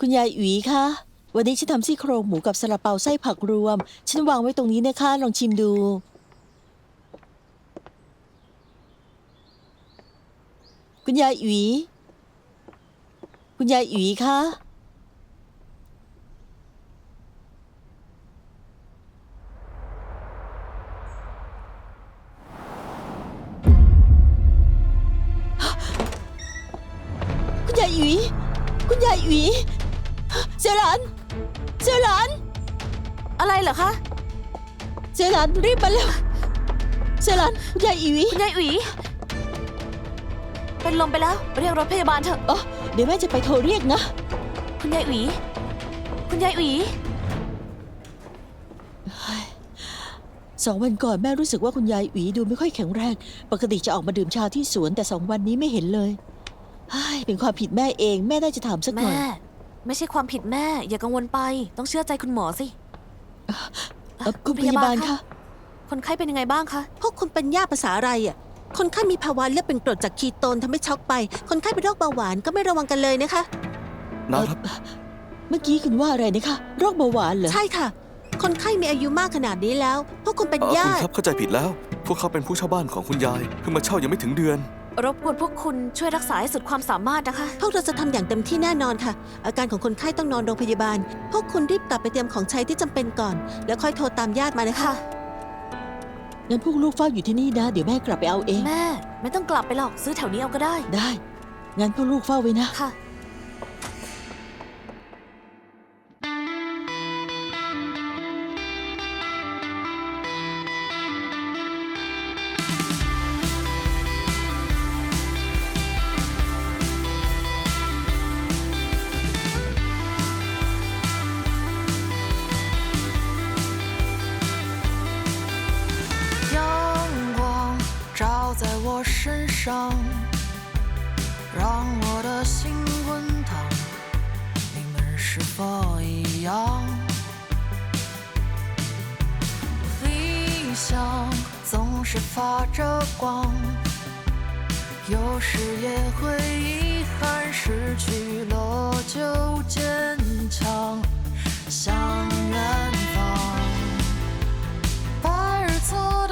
คุณยายอุ๋ยคะวันนี้ฉันทำซี่โครงหมูกับซาลาเปาไส้ผักรวม ฉันวางไว้ตรงนี้นะคะ ลองชิมดู คุณยายอุ๋ย คุณยายอุ๋ยคะ คุณยายอุ๋ยคุณยายอุ๋ยเจหลานเจหลาน อะไรเหรอคะ เจหลานรีบมาเร็วเจหลานคุณยายอุ๋ย คุณยายอุ๋ยเป็นลมไปแล้วเรียกรถพยาบาลเถอะ อ๋อเดี๋ยวแม่จะไปโทรเรียกนะ คุณยายอุ๋ยคุณยายอุ๋ย 2 วันก่อนแม่รู้สึกว่าคุณยายอุ๋ยดูไม่ค่อยแข็งแรง ปกติจะออกมาดื่มชาที่สวนแต่2 วันนี้ไม่เห็นเลยเฮ้ยเป็นความผิดแม่เองแม่น่าจะถามสักหน่ แม่ อย ไม่ใช่ความผิดแม่ อย่ากังวลไป ต้องเชื่อใจคุณหมอสิ คุณพยาบาลคะ คนไข้เป็นยังไงบ้างคะ พวกคุณเป็นย่าภาษาอะไรอ่ะ คนไข้มีภาวะเลือดเป็นกรดจากคีโตนทำให้ช็อกไป คนไข้เป็นโรคเบาหวานก็ไม่ระวังกันเลยนะคะ นะครับ เมื่อกี้คุณว่าอะไรนะคะโรคเบาหวานเหรอ ใช่ค่ะ คนไข้มีอายุมากขนาดนี้แล้ว พวกคุณเป็น คุณ ญาติ ครับเข้าใจผิดแล้ว พวกเขาเป็นผู้เช่าบ้านของคุณยายเพิ่งมาเช่ายังไม่ถึงเดือน รบกวนพวกคุณช่วยรักษาให้สุดความสามารถนะคะ พวกเราจะทำอย่างเต็มที่แน่นอนค่ะ อาการของคนไข้ต้องนอนโรงพยาบาล พวกคุณรีบกลับไปเตรียมของใช้ที่จำเป็นก่อน แล้วค่อยโทรตามญาติมานะคะ ค่ะ งั้นพวกลูกเฝ้าอยู่ที่นี่นะเดี๋ยวแม่กลับไปเอาเอง แม่ ไม่ต้องกลับไปหรอกซื้อแถวนี้เอาก็ได้ ได้ งั้นพวกลูกเฝ้าไว้นะ ค่ะ 阳光照在我身上，让我的心滚烫。你们是否一样？理想总是发着光，有时也会遗憾，失去了就坚强，向远方。白日做的